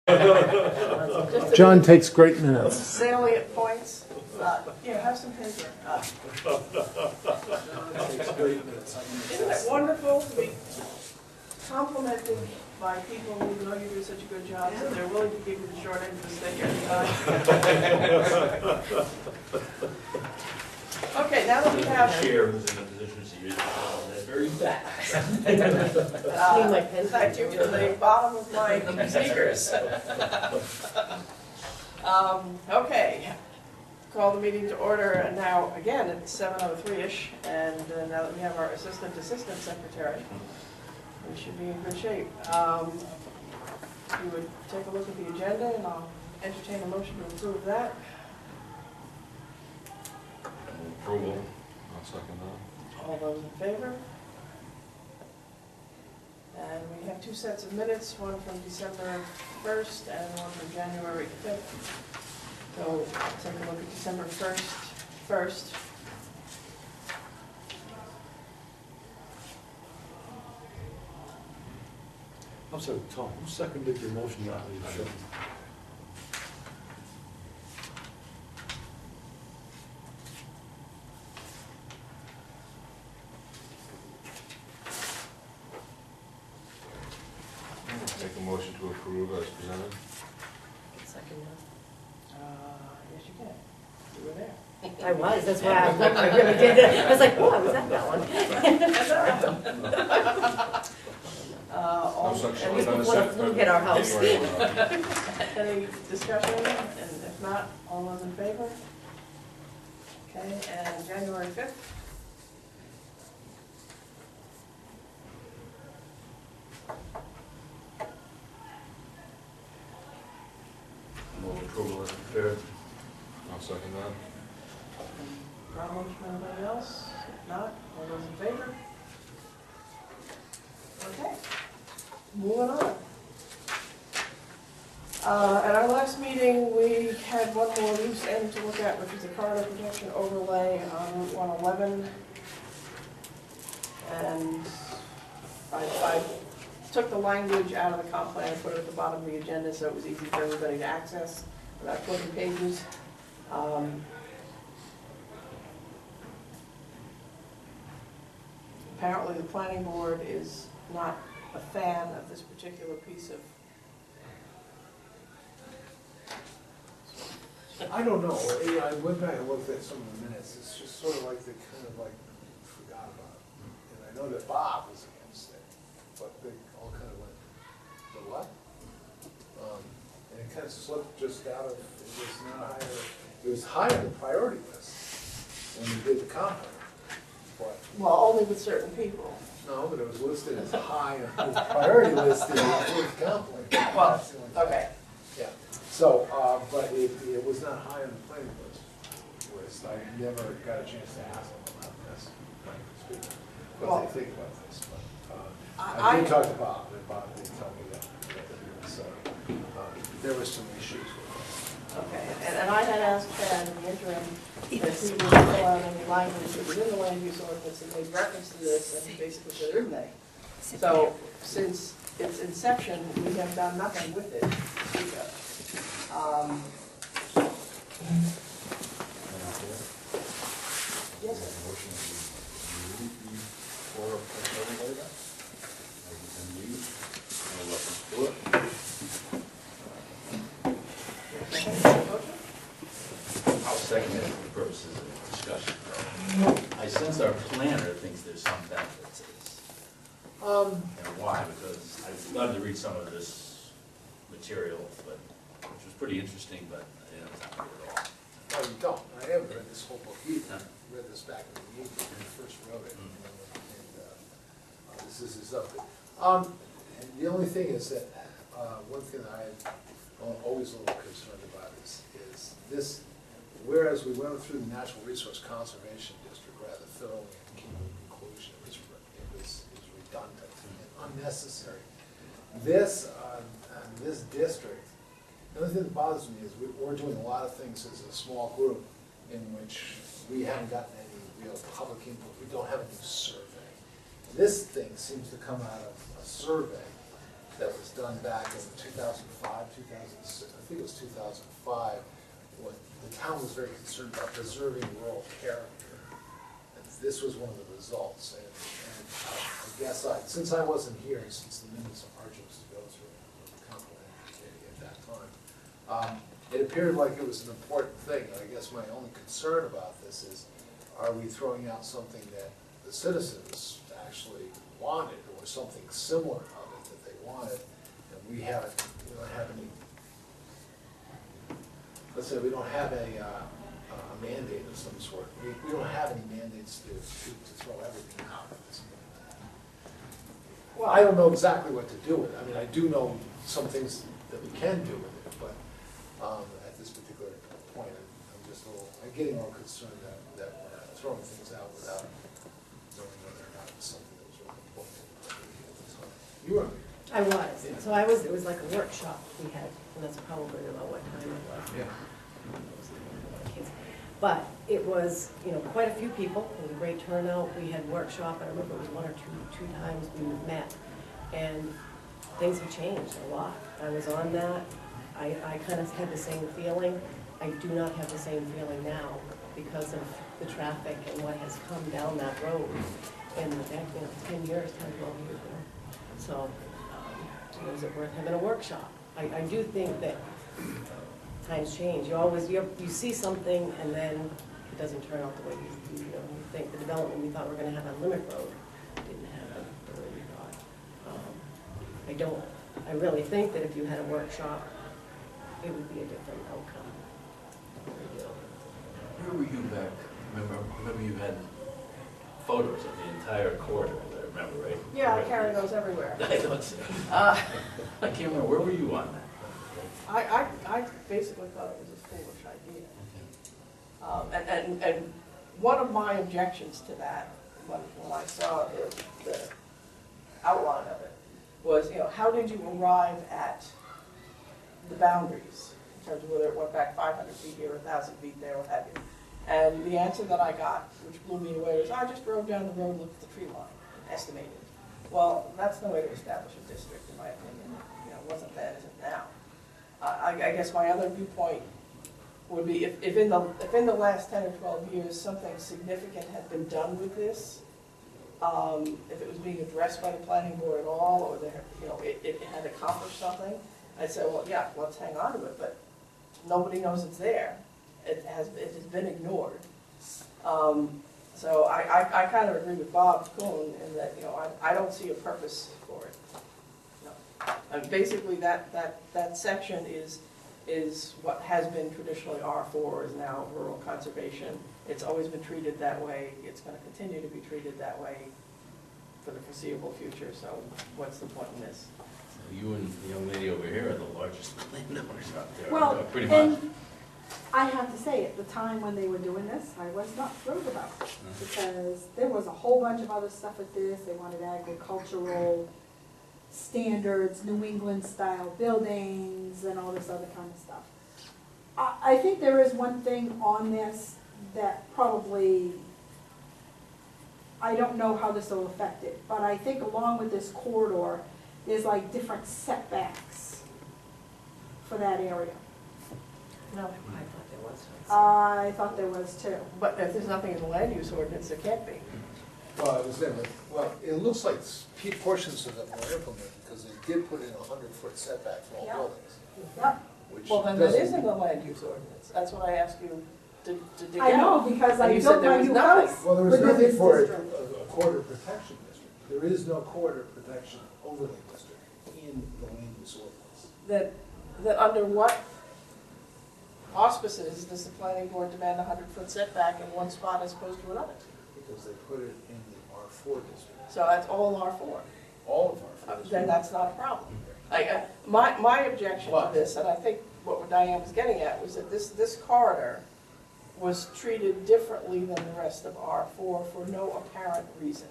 John takes great minutes. Salient points. Yeah, have some paper. Isn't it wonderful to be complimented by people who know you do such a good job, so they're willing to give you the short end of the stick every time? Okay, now that we have... Chair who's in a position to use that very fast. in fact, you're to the bottom of my sneakers. Okay, call the meeting to order, and now, again, it's 7:03-ish, and now that we have our assistant secretary, we should be in good shape. You would take a look at the agenda, and I'll entertain a motion to approve that. Approval. I'll second that. All those in favor? And we have two sets of minutes, one from December 1st and one from January 5th. So take a look at December 1st first. I'm sorry, Tom, who seconded your motion? Sure. Make a motion to approve as presented. Second one. Yes, you can. You were there. I was, that's why I really did it. I was like, oh, I was at that one. No such At least thing. before the flu hit our house. Any discussion? And if not, all those in favor? Okay, and January 5th? Move approval as prepared. I'll second that. Not motion, anybody else? If not, all those in favor? Okay, moving on. At our last meeting, we had one more loose end to look at, which is the corridor protection overlay on Route 111. And I took the language out of the comp plan and put it at the bottom of the agenda so it was easy for everybody to access without flipping pages. Apparently the planning board is not a fan of this particular piece of... I don't know, I went back and looked at some of the minutes, it's just sort of like they kind of like forgot about it. And I know that Bob was against it, but they all kind of went, the what? And it kind of slipped just out of, it was not higher, it was high on the priority list when we did the comp plan. But Well, only with certain people. no, but it was listed as high on the priority list in the comp plan. Well, okay. Yeah, so, but it was not high on the planning list. I never got a chance to ask them about this, what they think about this, but, I did talk to Bob, and Bob did tell me that, so, there was some issues with Okay, and I had asked Chad in the interim if he would fill out any language that was in the land use ordinance and made reference to this, and he basically said, isn't they? So, since its inception, we have done nothing with it to speak of. Yes, sir. Motion to remove the core overlay that. Like it's been used. No reference to it. I'll second it for the purposes of discussion. I sense our planner thinks there's some benefit to this. And why? Because I've loved to read some of this material, which was pretty interesting, but it's not good at all. it. No, you don't, I haven't read this whole book either, I read this back in the evening when I first wrote it, and this is his update. And the only thing is that, one thing that I'm always a little concerned about is this, whereas we went through the Natural Resource Conservation District rather thoroughly and came to the conclusion it was redundant and unnecessary. This district, the only thing that bothers me is we're doing a lot of things as a small group in which we haven't gotten any real public input. We don't have a new survey. This thing seems to come out of a survey that was done back in 2005, 2006, I think it was 2005, when the town was very concerned about preserving rural character. And this was one of the results, and I guess since I wasn't here, and since the minutes are arduous to go through with the Plan Mtg at that time, it appeared like it was an important thing, and I guess my only concern about this is, are we throwing out something that the citizens actually wanted, or something similar of it that they wanted, and we don't have any, let's say we don't have a mandate of some sort. We don't have any mandates to throw everything out at this point. Well, I don't know exactly what to do with it. I mean, I do know some things that we can do with it, but at this particular point, I'm getting a little concerned that we're throwing things out without knowing whether or not it's something that was really important. You were. I was, so it was like a workshop we had, and that's probably about what time it was. Yeah. But it was, quite a few people, it was a great turnout, we had workshop, I remember it was one or two times we met, and things have changed a lot. I was on that, I kind of had the same feeling. I do not have the same feeling now because of the traffic and what has come down that road in the back, 10 years, 10, 12 years ago. So, is it worth having a workshop? I do think that times change. You see something and then it doesn't turn out the way you think. The development we thought we were going to have on Limerick Road didn't happen the way we thought. I really think that if you had a workshop, it would be a different outcome. Where were you back? Remember you had photos of the entire corridor, I remember, right? Yeah, I carry those everywhere. I thought so. I can't remember, where were you on that? I basically thought it was a foolish idea. And one of my objections to that, when I saw the outline of it, was, how did you arrive at the boundaries, in terms of whether it went back 500 feet here, 1,000 feet there, what have you. And the answer that I got, which blew me away, was I just drove down the road and looked at the tree line, estimated. Well, that's no way to establish a district, in my opinion. It wasn't then, isn't now. I guess my other viewpoint would be if in the last 10 or 12 years something significant had been done with this, if it was being addressed by the planning board at all, or it had accomplished something, I'd say, well, yeah, let's hang on to it. But nobody knows it's there. It has been ignored. So I kind of agree with Bob Kuhn in that I don't see a purpose for it. No. Basically, that section is what has been traditionally R4 is now rural conservation. It's always been treated that way. It's going to continue to be treated that way for the foreseeable future. So what's the point in this? You and the young lady over here are the largest landowners out there. Well, pretty much. and I have to say, at the time when they were doing this, I was not thrilled about it, because there was a whole bunch of other stuff with this. They wanted agricultural standards, New England style buildings, and all this other kind of stuff. I think there is one thing on this that probably, I don't know how this will affect it, but I think along with this corridor, there's like different setbacks for that area. No. I thought there was. I thought there was too. But if there's nothing in the land use ordinance, there can't be. Well, it looks like portions of it were implemented, because they did put in 100-foot setback for all Yeah. buildings. Yep. Which Well, then that doesn't- is in the land use ordinance. That's what I asked you to dig out. I know, because And I you said built there my was new nothing. house. Well, there was within nothing this for district. a corridor protection district. There is no corridor protection overlay district in the land use ordinance. That under what auspices does the planning board demand a 100-foot setback in one spot as opposed to another? Because they put it in the R4 district, So that's all R4. all of R4 districts. Then that's not a problem. My objection to this, and I think what Diane was getting at, was that this corridor was treated differently than the rest of R4 for no apparent reason.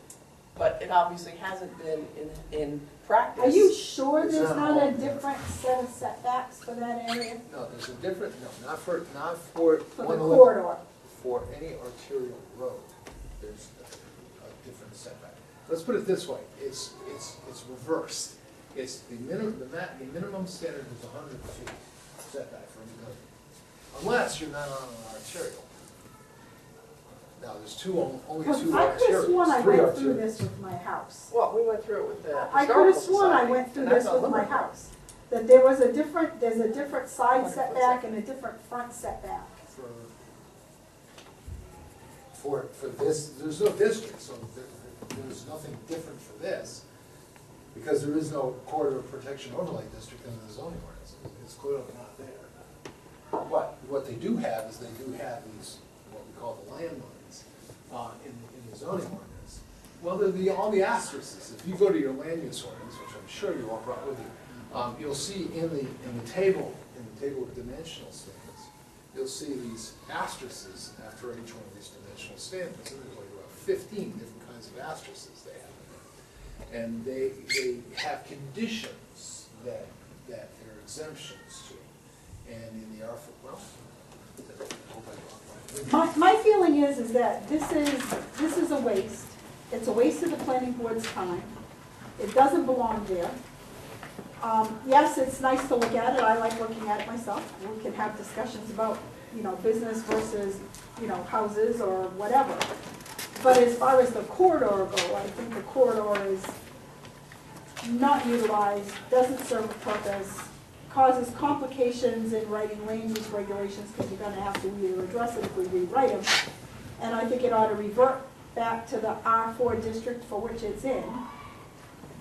But it obviously hasn't been in practice. Are you sure It's there's not not a all. different set of setbacks for that area? No, there's a different, no, not for For the 111. corridor? For any arterial road, there's a different setback. Let's put it this way, it's reversed. It's the minimum standard is 100 feet setback for any building, unless you're not on an arterial. Now, there's only Because two I could have sworn I arterials, three went through arterials. this with my house. Well, we went through it with the I could historical have sworn I society, went through and this that's on with my Liverpool. house. That there was there's a different side 100 foot setback and a different front setback. For this, there's no district, so there's nothing different for this, because there is no corridor protection overlay district in the zoning ordinance. It's clearly not there. But what they do have is they do have these, what we call the landlines, in the zoning ordinance. Well, they're all the asterisks. If you go to your land use ordinance, which I'm sure you all brought with you, you'll see in the table of dimensional standards, you'll see these asterisks after each one of these dimensional standards. And there's like about 15 different kinds of asterisks they have in there. And they have conditions that they're exemptions to. And in the R4, well, I hope I don't mind. My feeling is that this is a waste. It's a waste of the planning board's time. It doesn't belong there. Yes, it's nice to look at it. I like looking at it myself. We can have discussions about, business versus, houses or whatever. But as far as the corridor go, I think the corridor is not utilized, doesn't serve a purpose, causes complications in writing land use regulations because you're gonna have to either address it if we rewrite them. And I think it ought to revert back to the R4 district for which it's in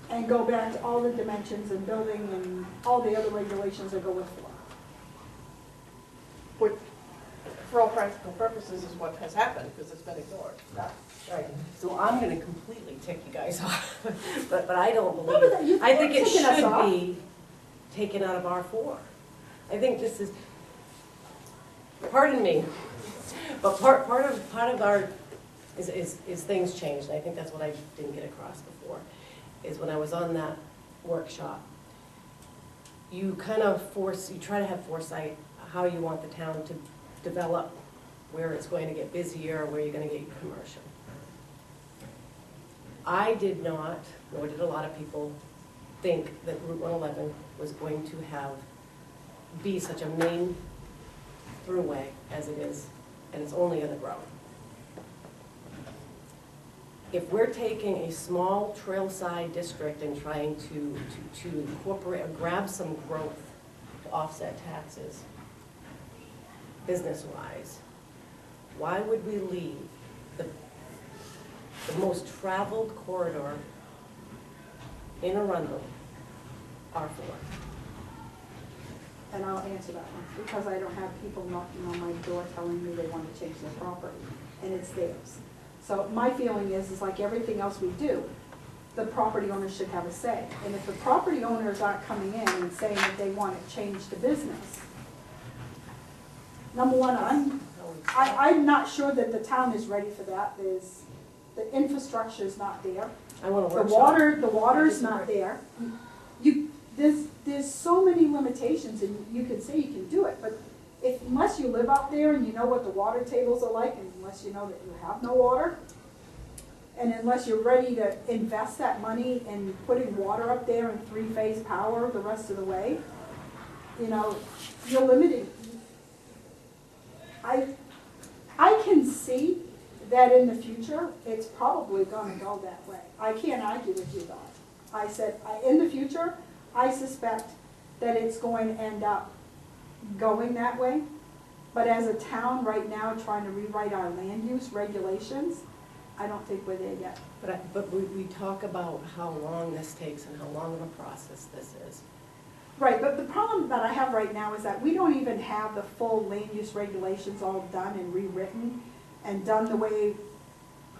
and go back to all the dimensions and building and all the other regulations that go with it. Which, for all practical purposes, is what has happened, because it's been ignored. Right, so I'm gonna completely tick you guys off, but I don't No, believe, but you I think it taking us should off. be taken out of R4. I think this is, pardon me, but part of our, is things changed, and I think that's what I didn't get across before, is when I was on that workshop, you try to have foresight how you want the town to develop, where it's going to get busier, where you're gonna get your commercial. I did not, nor did a lot of people, think that Route 111 was going to be such a main throughway as it is, and it's only gonna grow. If we're taking a small trailside district and trying to incorporate or grab some growth to offset taxes, business-wise, why would we leave the most traveled corridor in Arundel, R4? And I'll answer that one, because I don't have people knocking on my door telling me they want to change their property, and it's theirs. So my feeling is like everything else we do, the property owner should have a say. And if the property owners aren't coming in and saying that they want to change the business, number one, I'm not sure that the town is ready for that. The infrastructure's not there. I want to The workshop. water's not there. There's so many limitations, and you can say you can do it, but unless you live out there and you know what the water tables are like, and unless you know that you have no water, and unless you're ready to invest that money in putting water up there and three-phase power the rest of the way, you're limited. I can see that in the future, it's probably gonna go that way. I can't argue with you, Don. I said, in the future, I suspect that it's going to end up going that way. But as a town right now, trying to rewrite our land use regulations, I don't think we're there yet. But we talk about how long this takes and how long of a process this is. Right, but the problem that I have right now is that we don't even have the full land use regulations all done and rewritten and done the way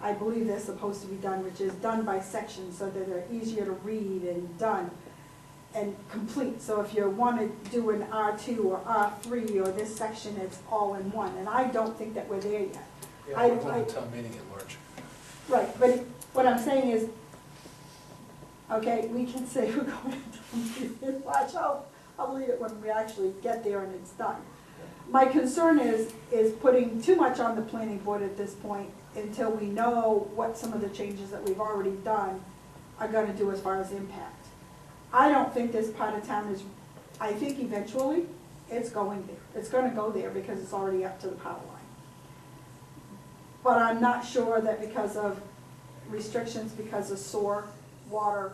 I believe they're supposed to be done, which is done by section so that they're easier to read and done and complete. So if you want to do an R2 or R3 or this section, it's all in one. And I don't think that we're there yet. Yeah, we're going to town meeting in March. Right, but what I'm saying is, okay, we can say we're going to watch out. I'll leave it when we actually get there and it's done. My concern is putting too much on the planning board at this point until we know what some of the changes that we've already done are going to do as far as impact. I don't think this part of town is, I think eventually it's going there. It's gonna go there because it's already up to the power line. But I'm not sure that because of restrictions, because of sewer, water,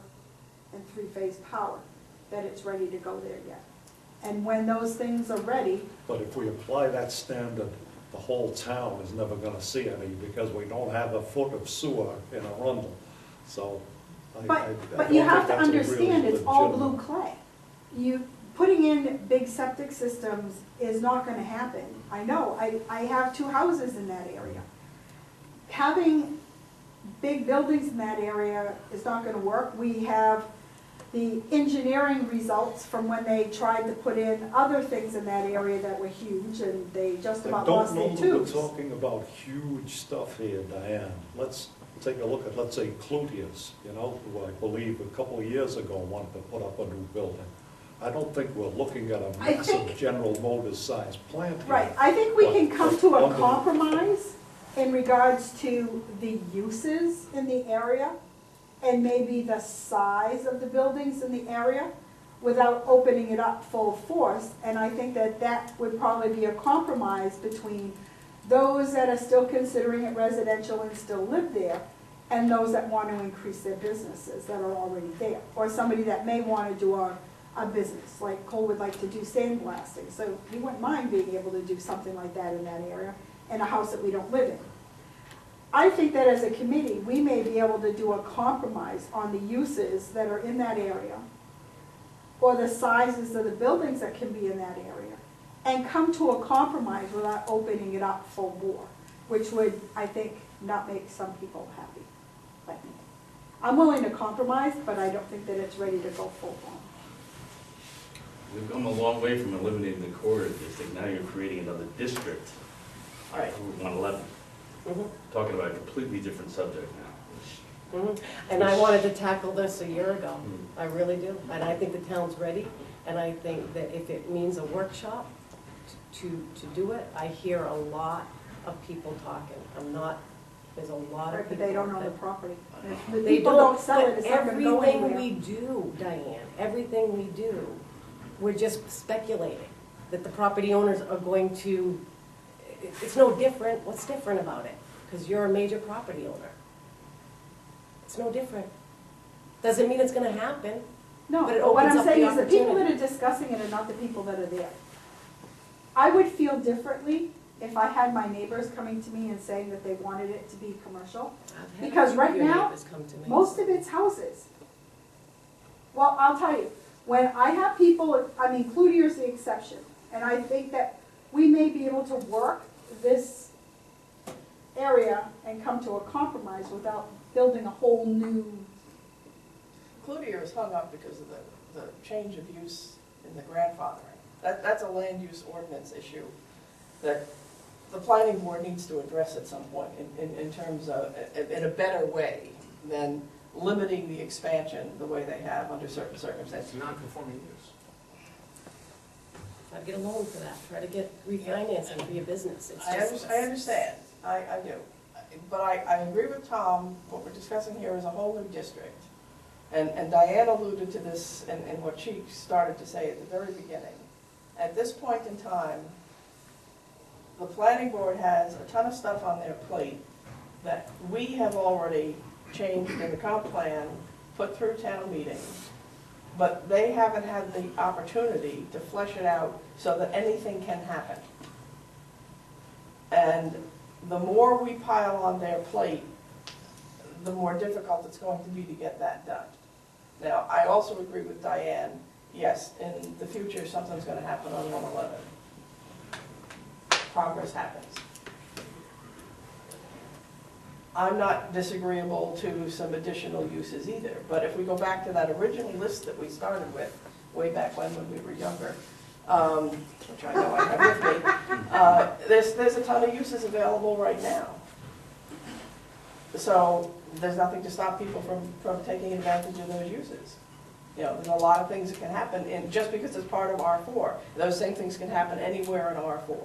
and three-phase power, that it's ready to go there yet. And when those things are ready, But if we apply that standard, the whole town is never gonna see any, because we don't have a foot of sewer in Arundel, so. but you have to understand, it's all blue clay. Putting in big septic systems is not gonna happen. I know, I have 2 houses in that area. Having big buildings in that area is not gonna work. We have the engineering results from when they tried to put in other things in that area that were huge, and they just about lost their I don't know tubes. that we're talking about huge stuff here, Diane. Let's take a look at, let's say, Cloutier's, you know, who I believe a couple of years ago wanted to put up a new building. I don't think we're looking at a I think- massive General Motors sized plant here. Right, I think we can come to a But- compromise in regards to the uses in the area and maybe the size of the buildings in the area without opening it up full force. And I think that that would probably be a compromise between those that are still considering it residential and still live there and those that want to increase their businesses that are already there. Or somebody that may want to do a business, like Cole would like to do sandblasting. So he wouldn't mind being able to do something like that in that area, in a house that we don't live in. I think that as a committee, we may be able to do a compromise on the uses that are in that area, or the sizes of the buildings that can be in that area, and come to a compromise without opening it up full bore, which would, I think, not make some people happy, like me. I'm willing to compromise, but I don't think that it's ready to go full blown. We've come a long way from eliminating the corridor district, now you're creating another district, Right. Route 111. Mhm. Talking about a completely different subject now, which And I wanted to tackle this a year ago, Mm. I really do. And I think the town's ready, and I think that if it means a workshop to do it, I hear a lot of people talking. There's a lot of Right, people. but they don't own the that- property. If the They people don't sell it, but it's not gonna go everything anywhere. we do, Diane, everything we do, we're just speculating that the property owners are going to, it's no different. What's different about it? Because you're a major property owner. It's no different. Doesn't mean it's gonna happen. No, But it but what opens I'm up the saying is the people that opportunity. are discussing it are not the people that are there. I would feel differently if I had my neighbors coming to me and saying that they wanted it to be commercial. I've had a Because few of right your now, neighbors come to me. Most of it's houses. Well, I'll tell you, when I have people, I mean, Cloutier's the exception, and I think that we may be able to work this area and come to a compromise without building a whole new. Cloutier is hung up because of the change of use in the grandfathering. That's a land use ordinance issue that the planning board needs to address at some point in terms of, in a better way than limiting the expansion the way they have under certain circumstances. It's non-conforming use. I'd get a loan for that, try to get refinancing for your business. It's I just- understand, I do. But I agree with Tom, what we're discussing here is a whole new district. And Diane alluded to this in what she started to say at the very beginning. At this point in time, the planning board has a ton of stuff on their plate that we have already changed in the comp plan, put through town meeting, but they haven't had the opportunity to flesh it out so that anything can happen. And the more we pile on their plate, the more difficult it's going to be to get that done. Now, I also agree with Diane, yes, in the future, something's gonna happen on 111. Progress happens. I'm not disagreeable to some additional uses either, but if we go back to that original list that we started with, way back when we were younger, which I know I have with me, there's a ton of uses available right now. So there's nothing to stop people from taking advantage of those uses. You know, there's a lot of things that can happen, and just because it's part of R4, those same things can happen anywhere in R4.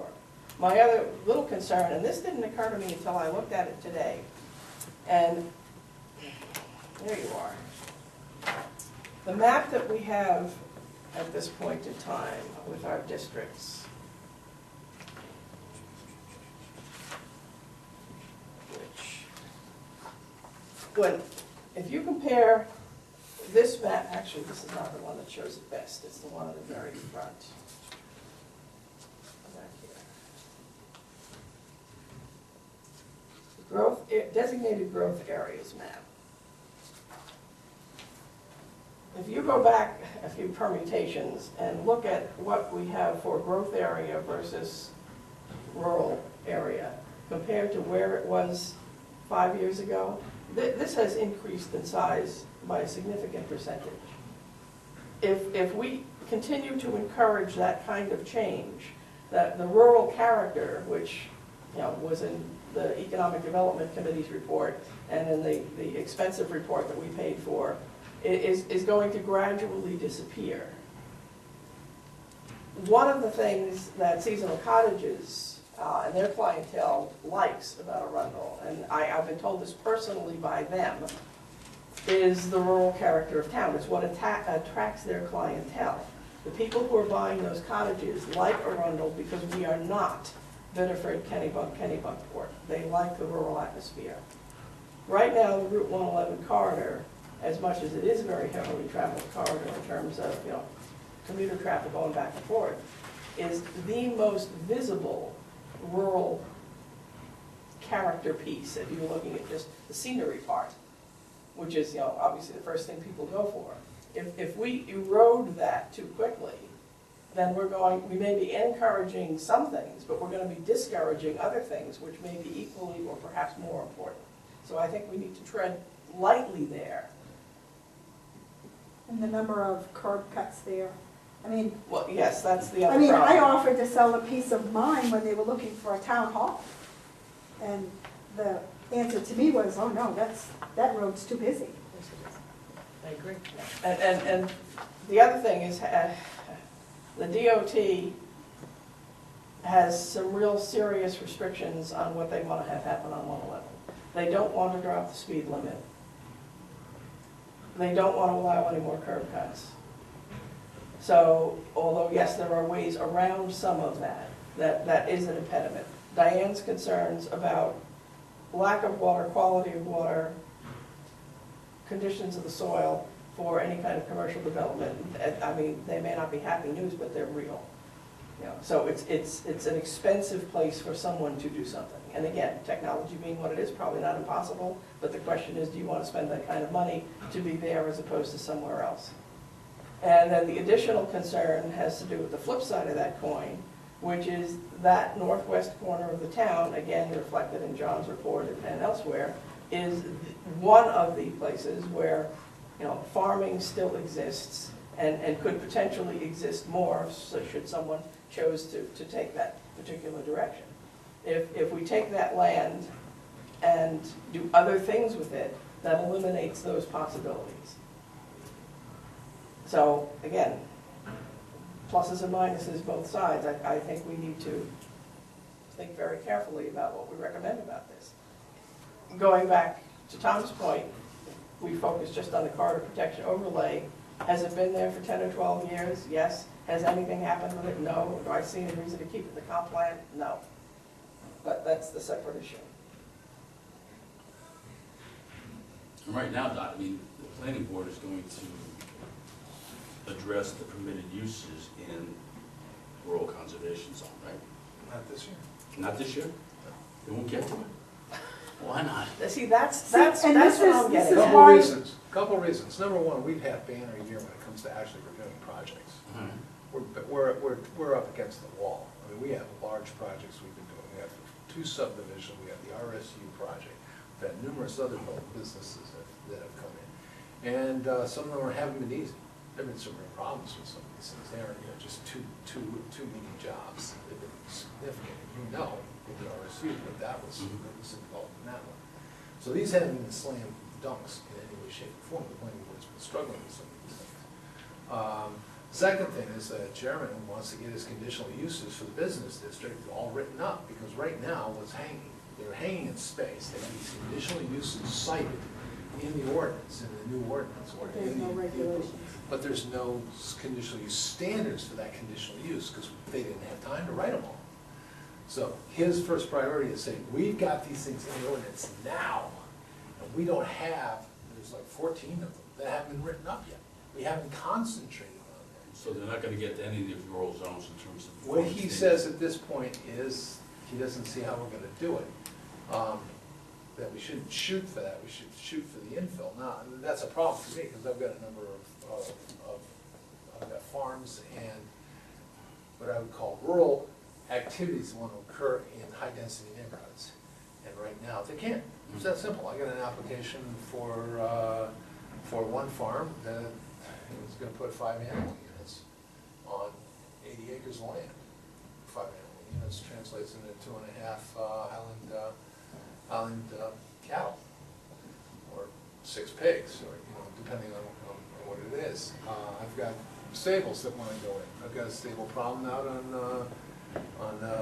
My other little concern, and this didn't occur to me until I looked at it today, and there you are. The map that we have at this point in time with our districts, if you compare this map, actually this is not the one that shows it best, it's the one on the very front. Back here. Designated growth areas map. If you go back a few permutations and look at what we have for growth area versus rural area compared to where it was 5 years ago, this has increased in size by a significant percentage. If we continue to encourage that kind of change, that the rural character, which was in the Economic Development Committee's report and in the expensive report that we paid for, is going to gradually disappear. One of the things that seasonal cottages and their clientele likes about Arundel, and I've been told this personally by them, is the rural character of town. It's what attracts their clientele. The people who are buying those cottages like Arundel because we are not Biddeford, Kennebunkport. They like the rural atmosphere. Right now, the Route 111 corridor, as much as it is a very heavily traveled corridor in terms of commuter traffic going back and forth, is the most visible rural character piece if you're looking at just the scenery part, which is obviously the first thing people go for. If we erode that too quickly, then we may be encouraging some things, but we're going to be discouraging other things which may be equally or perhaps more important. So I think we need to tread lightly there. And the number of curb cuts there. I mean, Well, yes, that's the other I problem. offered to sell a piece of mine when they were looking for a town hall. And the answer to me was, oh no, that road's too busy. I agree. And the other thing is, the DOT has some real serious restrictions on what they want to have happen on 111. They don't want to drop the speed limit. They don't want to allow any more curb cuts. So, although yes, there are ways around some of that is an impediment. Diane's concerns about lack of water, quality of water, conditions of the soil for any kind of commercial development, I mean, they may not be happy news, but they're real. So it's an expensive place for someone to do something. And again, technology being what it is, probably not impossible, but the question is, do you want to spend that kind of money to be there as opposed to somewhere else? And then the additional concern has to do with the flip side of that coin, which is that northwest corner of the town, again reflected in John's report and elsewhere, is one of the places where farming still exists and could potentially exist more, so should someone chose to take that particular direction. If we take that land and do other things with it, that eliminates those possibilities. So again, pluses and minuses both sides. I think we need to think very carefully about what we recommend about this. Going back to Tom's point, we focus just on the corridor protection overlay. Has it been there for 10 or 12 years? Yes. Has anything happened with it? No. Do I see any reason to keep it in the comp plan? No. But that's the separate issue. And right now, Dot, I mean, the planning board is going to address the permitted uses in rural conservation zone, right? Not this year. Not this year? They won't get to it? Why not? See, that's and what this I'm is getting at. why- Couple reasons. Number one, we've had banner year when it comes to actually reviewing projects. Mhm. We're up against the wall. I mean, we have large projects we've been doing. We have 2 subdivisions, we have the RSU project. We've had numerous other businesses that have come in. And some of them haven't been easy. There have been some real problems with some of these things. They are just two meeting jobs. They've been significant. With the RSU, but that was involved in that one. So these haven't been slam dunks in any way, shape, or form. The planning board's been struggling with some of these things. Second thing is that chairman wants to get his conditional uses for the business district all written up, because right now what's hanging, they're hanging in space. They have these conditional uses cited in the ordinance, in the new ordinance. Or There's in no the- regulations. But there's no conditional use standards for that conditional use, because they didn't have time to write them all. So his first priority is saying, we've got these things in the ordinance now, and we don't have, there's like 14 of them that haven't been written up yet. We haven't concentrated on them. So they're not gonna get to any of the rural zones in terms of. What he says at this point is, he doesn't see how we're gonna do it. That we shouldn't shoot for that, we should shoot for the infill. Now, that's a problem for me, because I've got a number of I've got farms and what I would call rural activities that want to occur in high-density neighborhoods. And right now, they can't. It's that simple. I got an application for one farm that was gonna put 5 animal units on 80 acres of land. 5 animal units translates into 2.5 Highland cattle, or 6 pigs, or, depending on what it is. I've got stables that want to go in. I've got a stable problem out on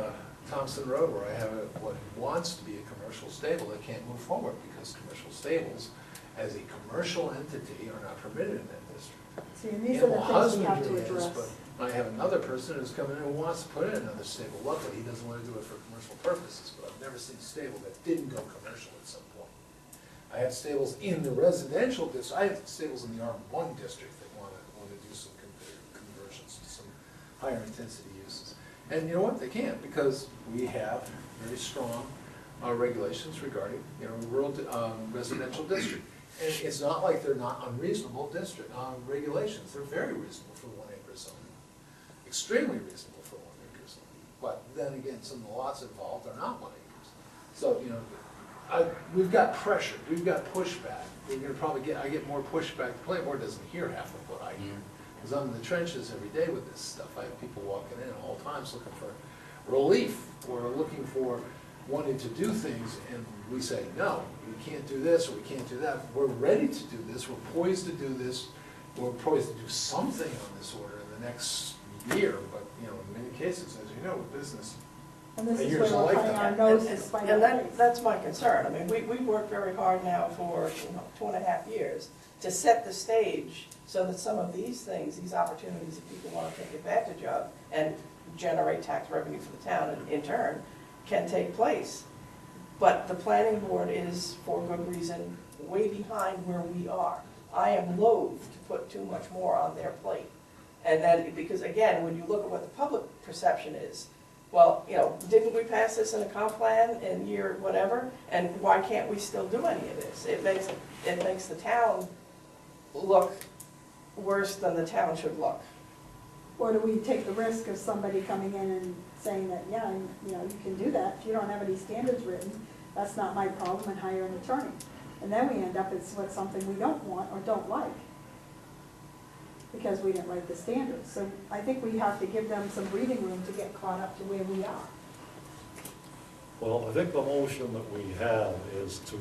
Thompson Road, where I have what wants to be a commercial stable that can't move forward, because commercial stables, as a commercial entity, are not permitted in that district. See, and these are the Animal things we have to husbandry is, address. but I have another person who's coming in who wants to put in another stable. Luckily, he doesn't want to do it for commercial purposes, but I've never seen a stable that didn't go commercial at some point. I have stables in the residential district, I have stables in the R1 district that want to do some conversions to some higher intensity uses. And you know what, they can't, because we have very strong regulations regarding, rural, residential district. And it's not like they're not unreasonable regulations, they're very reasonable for 1 acre zone. Extremely reasonable for 1 acre zone. But then again, some of the lots involved are not 1 acres. So, we've got pressure, we've got pushback. We're gonna probably I get more pushback. The planning board doesn't hear half of what I hear. Because I'm in the trenches every day with this stuff. I have people walking in all times looking for relief, or looking for, wanting to do things, and we say, no, we can't do this, or we can't do that. We're ready to do this, we're poised to do this, we're poised to do something on this order in the next year, but, in many cases, as you know, with business, And this a is year's where a we're putting our lifetime. nose to spite our And face. that's my concern. I mean, we've worked very hard now for 2.5 years to set the stage so that some of these things, these opportunities that people want to take advantage of and generate tax revenue for the town in turn, can take place. But the planning board is, for good reason, way behind where we are. I am loath to put too much more on their plate. And then, because again, when you look at what the public perception is, well, didn't we pass this in a comp plan in year whatever? And why can't we still do any of this? It makes the town look worse than the town should look. Or do we take the risk of somebody coming in and saying that, yeah, you can do that, if you don't have any standards written, that's not my problem, and hire an attorney. And then we end up with something we don't want or don't like, because we didn't write the standards. So I think we have to give them some breathing room to get caught up to where we are. Well, I think the motion that we have is to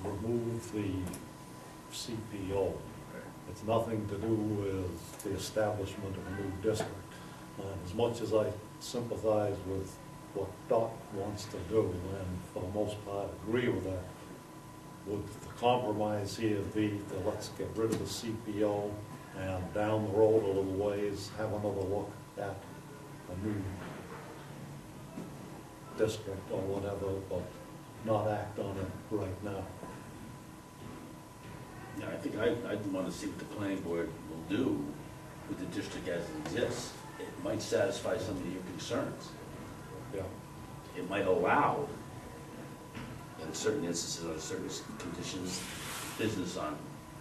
remove the CPO. It's nothing to do with the establishment of a new district. As much as I sympathize with what Doc wants to do, and for the most part agree with that, would the compromise here be that let's get rid of the CPO and down the road a little ways, have another look at a new district or whatever, but not act on it right now. Yeah, I think I'd want to see what the planning board will do with the district as it exists. It might satisfy some of your concerns. Yeah. It might allow, in certain instances, under certain conditions, business on.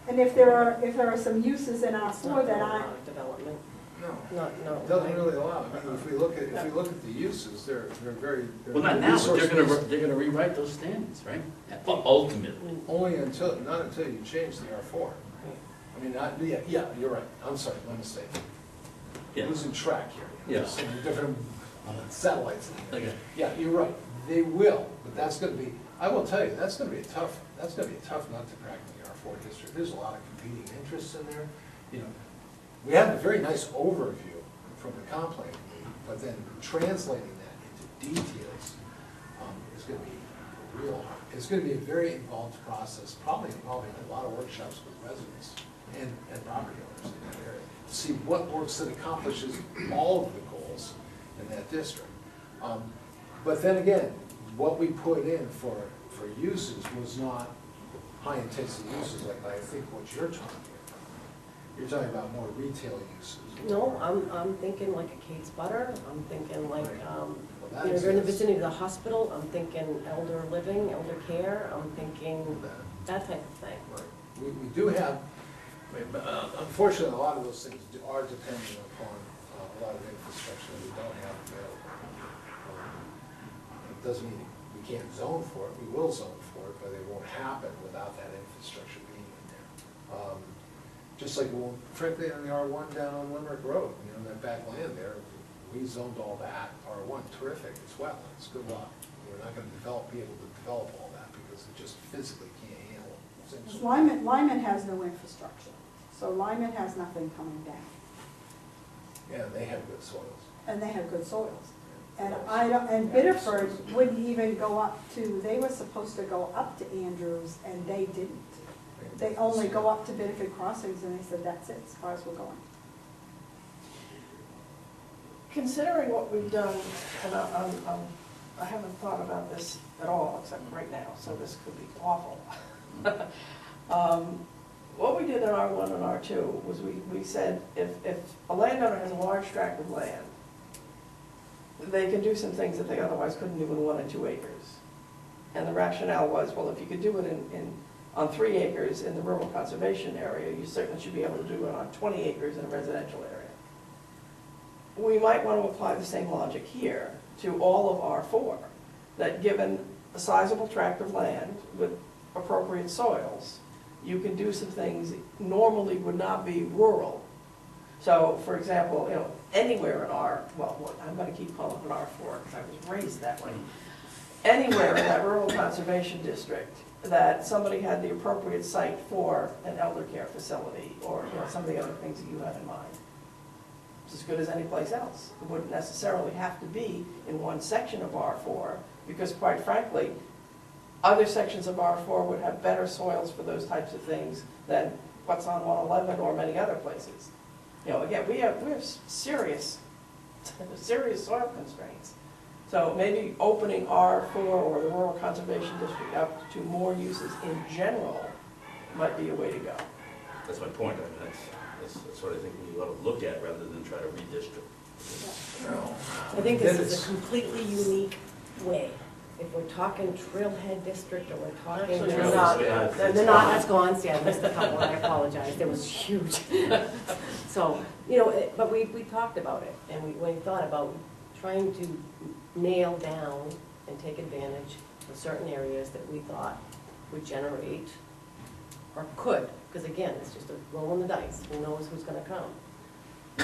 And if there are some uses in R4 that aren't, Development, No. no. It doesn't really allow. I mean, if we look at the uses, they're very. Well, not now, but resource-based. they're gonna rewrite those standards, right? Ultimately. Only not until you change the R4. I mean, yeah, you're right. I'm sorry, my mistake. Yeah. Losing track here. Yeah. So many different satellites. Okay. Yeah, you're right. They will, but that's gonna be, I will tell you, that's gonna be a tough nut to crack in the R4 district. There's a lot of competing interests in there. We have a very nice overview from the comp plan, but then translating that into details is gonna be it's gonna be a very involved process, probably involving a lot of workshops with residents and property owners in that area, to see what works that accomplishes all of the goals in that district. But then again, what we put in for uses was not high-intensity uses, like I think what you're talking about. You're talking about more retail uses. No, I'm thinking like a Kate's Butter, I'm thinking like, Well, that you know, if you're in the exists. vicinity of the hospital, I'm thinking elder living, elder care, I'm thinking that type of thing. Right. We do have, I mean, unfortunately, a lot of those things are dependent upon a lot of infrastructure that we don't have available. It doesn't mean we can't zone for it, we will zone for it, but it won't happen without that infrastructure being in there. Just like, well, frankly, on the R1 down on Limerick Road, you know, that back land there, we zoned all that, R1, terrific, it's wetlands, good luck. We're not gonna be able to develop all that because it just physically can't handle things. Lyman has no infrastructure, so Lyman has nothing coming down, Yeah, they have good soils. and they have good soils. And and Biddeford wouldn't even go up to, they were supposed to go up to Andrews, and they didn't. They only go up to Biddeford Crossings, and they said, that's it, as far as we're going. Considering what we've done, and I haven't thought about this at all, except right now, so this could be awful. What we did in R1 and R2 was we said if a landowner has a large tract of land, they can do some things that they otherwise couldn't do in 1 and 2 acres. And the rationale was, well, if you could do it on 3 acres in the rural conservation area, you certainly should be able to do it on 20 acres in a residential area. We might want to apply the same logic here to all of R4, that given a sizable tract of land with appropriate soils, you can do some things normally would not be rural. So, for example, you know, anywhere in well, I'm going to keep calling it R4 because I was raised that way. Anywhere in that rural conservation district that somebody had the appropriate site for an elder care facility or, you know, some of the other things that you have in mind. It's as good as any place else. It wouldn't necessarily have to be in one section of R4 because, quite frankly, other sections of R4 would have better soils for those types of things than what's on 111 or many other places. You know, again, we have serious soil constraints. So maybe opening R4 or the Rural Conservation District up to more uses in general might be a way to go. That's my point. I mean, that's what I think we ought to look at rather than try to redistrict. I think this is a completely unique way. If we're talking Trailhead District or we're talking, Actually, they're they're not, not. they're not, that's gone, see, I missed a couple, I apologize, it was huge. So, you know, but we talked about it, and we thought about trying to nail down and take advantage of certain areas that we thought would generate, or could, because again, it's just a roll in the dice, who knows who's gonna come. I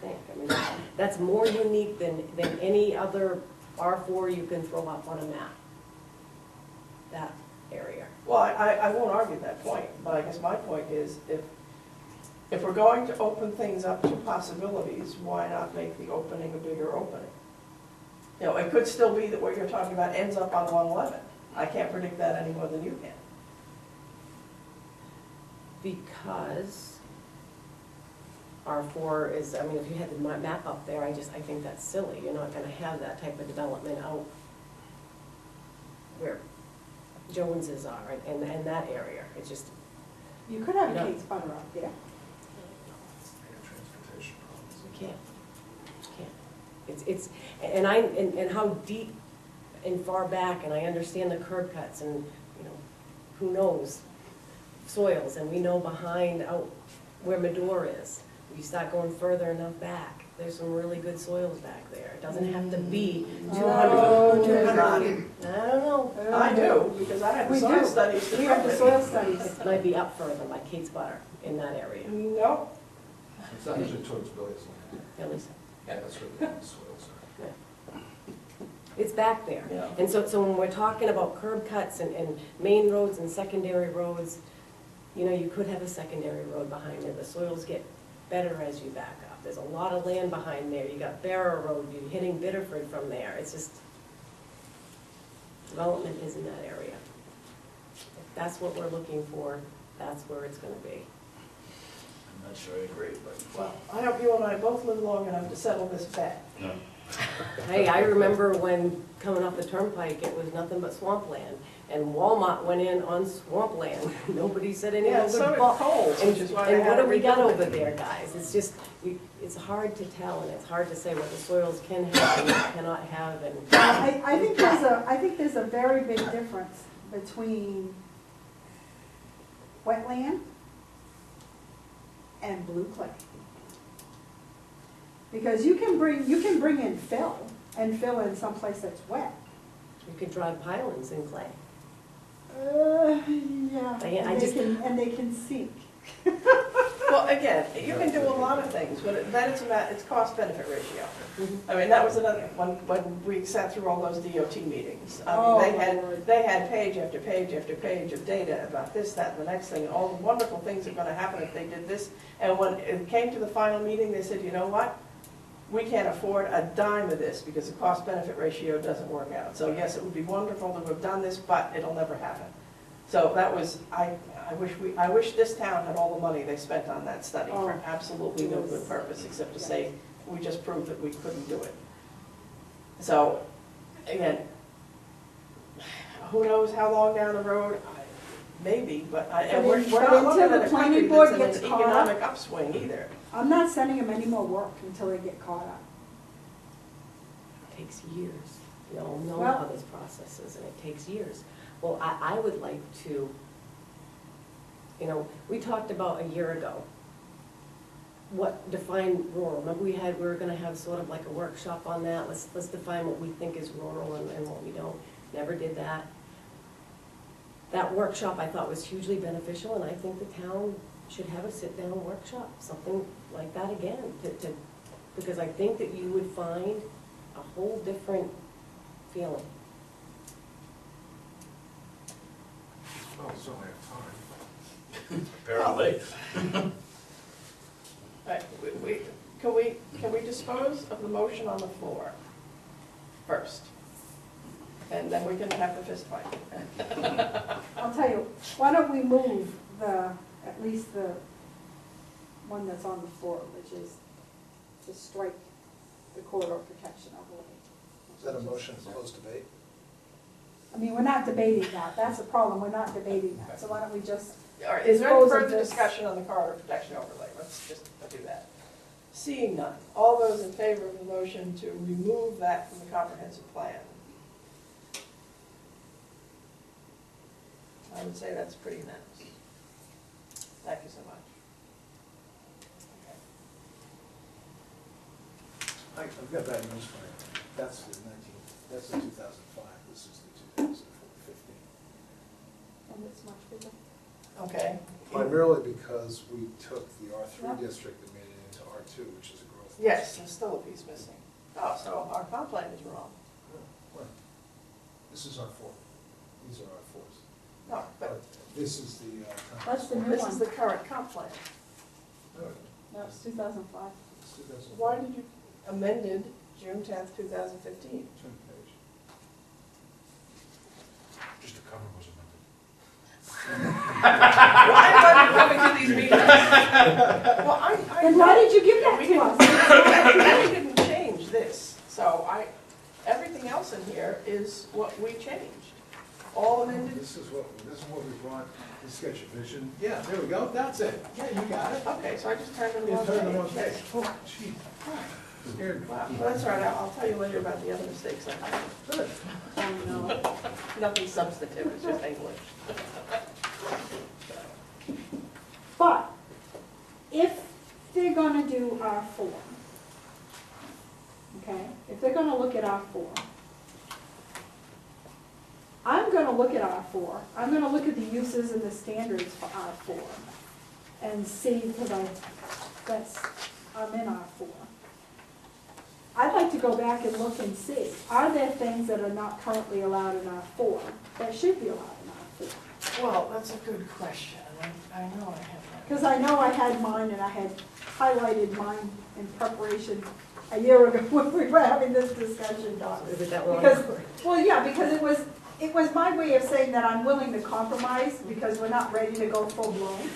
think, I mean, that's more unique than any other R4 you can throw up on a map, that area. Well, I won't argue that point, but I guess my point is if we're going to open things up to possibilities, why not make the opening a bigger opening? You know, it could still be that what you're talking about ends up on 111. I can't predict that any more than you can. Because R4 is, I mean, if you had the map up there, I think that's silly. You're not gonna have that type of development out where Joneses are and that area. It's just, You could have Yeah. Kate's Butter up there. Transportation problems. you can't. It's, and how deep and far back, and I understand the curb cuts and, you know, who knows, soils, and we know behind out where Medore is. You start going further enough back, there's some really good soils back there. It doesn't have to be 200, Oh, 200 feet. I don't know. I do, because I had the We soil do. studies to We have the prove soil it. studies. It might be up further, like Kate's Butter, in that area, No, It's not usually towards Billy's land. at least. Yeah, that's where the soils are. It's back there. Yeah. And so when we're talking about curb cuts and main roads and secondary roads, you know, you could have a secondary road behind there. The soils get better as you back up. There's a lot of land behind there. You got Barrow Road, you're hitting Biddeford from there. It's just, development is in that area. If that's what we're looking for, that's where it's gonna be. I'm not sure I agree, but. Well, I hope you and I both live long enough to settle this bet. No. Hey, I remember when coming up the turnpike, it was nothing but swampland, and Walmart went in on swampland. Nobody said anything. Yeah, so did Kohl's, which is why they And had what to do we got rebuild over it. there, guys? It's just, it's hard to tell, and it's hard to say what the soils can have and what cannot have, and. I think there's a very big difference between wetland and blue clay. Because you can bring in fill and fill in someplace that's wet. You could drive pilings in clay. Yeah, and they can sink. Well, again, you can do a lot of things, but then it's cost-benefit ratio. I mean, that was another, when we sat through all those DOT meetings. Oh, I mean, my Lord. they had page after page after page of data about this, that, and the next thing, and all the wonderful things that are gonna happen if they did this. And when it came to the final meeting, they said, you know what? We can't afford a dime of this because the cost-benefit ratio doesn't work out. So yes, it would be wonderful to have done this, but it'll never happen. So that was, I wish this town had all the money they spent on that study for Oh, absolutely no good purpose, except to say, we just proved that we couldn't do it. So, again, who knows how long down the road, maybe, but and we're But not looking until at the a planning country board that's in gets an caught up. economic upswing either. I'm not sending them any more work until they get caught up. It takes years. We all know Well- how this process is, and it takes years. Well, I would like to, you know, we talked about a year ago, what define rural. Remember we were gonna have sort of like a workshop on that. Let's define what we think is rural and what we don't. Never did that. That workshop I thought was hugely beneficial, and I think the town should have a sit-down workshop, something like that again, because I think that you would find a whole different feeling. Well, certainly have time. Apparently. Right, can we dispose of the motion on the floor first? And then we can have the fist fight. I'll tell you, why don't we move at least the one that's on the floor, which is to strike the corridor protection overlay. Is that a motion to close debate? I mean, we're not debating that, that's the problem, we're not debating that, so why don't we just, All right, is there any Dispose of further this. discussion on the corridor protection overlay? Let's just do that. Seeing none, all those in favor of the motion to remove that from the comprehensive plan? I would say that's pretty unanimous. Thank you so much. I've got bad news for you. That's the 2005, this is the 2015. and it's much bigger. Okay. Primarily because we took the R3 Yep. district and made it into R2, which is a growth. Yes, there's still a piece missing. Oh, so our comp plan is wrong. Well, this is R4. These are R4s. No, but This is the. That's the new this one. is the current comp plan. No, No, it's 2005. it's 2005. Why did you amended June 10th, 2015? Turn the page. Just the cover was amended. Why am I coming to these meetings? Well, I. Then why did you give that We to didn't, us? we didn't change this, so everything else in here is what we changed. All amended, This is what we brought, this got your vision. Yeah, there we go, that's it. Yeah, you got it. okay, so I just turned to the You wrong turned the wrong page. page. Oh, gee. Scared me. Wow, well, that's all right, I'll tell you later about the other mistakes I made. Good. Oh, no. Nothing substantive, it's just English. But if they're gonna do R4, okay, if they're gonna look at R4, I'm gonna look at R4, I'm gonna look at the uses and the standards for R4 and see, because I'm in R4. I'd like to go back and look and see, are there things that are not currently allowed in R4 that should be allowed in R4? Well, that's a good question, and I know I have that. Because I know I had mine and I had highlighted mine in preparation a year ago when we were having this discussion, Doc. Is it that long? Because, well, yeah, because it was my way of saying that I'm willing to compromise because we're not ready to go full blown.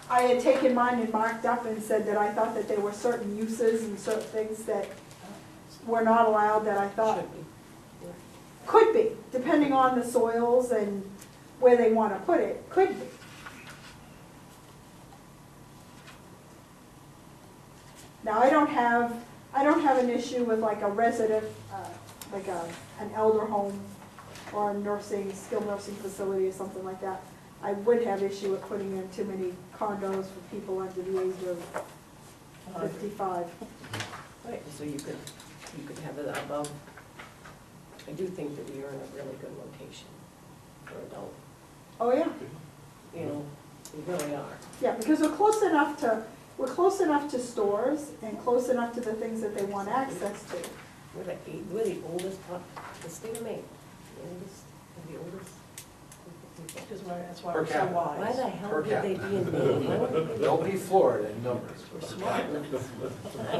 I had taken mine and marked up and said that I thought that there were certain uses and certain things that were not allowed that I thought Should be. could be, depending on the soils and where they want to put it, could be. Now, I don't have an issue with like a resident, like an elder home or a nursing, skilled nursing facility or something like that. I would have issue with putting in too many condos for people under the age of 55. Right, so you could have it above. I do think that we are in a really good location for adult, Oh, yeah. you know, we really are. Yeah, because we're close enough to stores and close enough to the things that they want access to. We're the oldest, the state of Maine, the oldest. That's why Per we're so capita. Why wise. the hell Per would they be in Maine? Why would- Don't be Florida in numbers. We're smart. I don't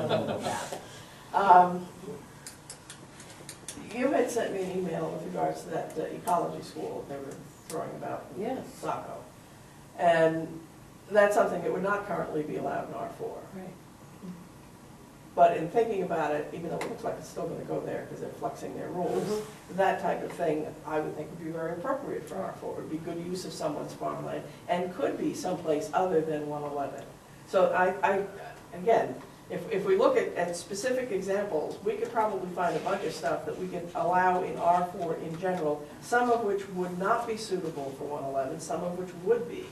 know about that. You had sent me an email with regards to that ecology school they were throwing about in Yes. Saco. And that's something that would not currently be allowed in R4. Right. But in thinking about it, even though it looks like it's still gonna go there because they're flexing their rules, that type of thing, I would think would be very appropriate for R4. It would be good use of someone's farmland and could be someplace other than 111. So again, if we look at specific examples, we could probably find a bunch of stuff that we could allow in R4 in general, some of which would not be suitable for 111, some of which would be.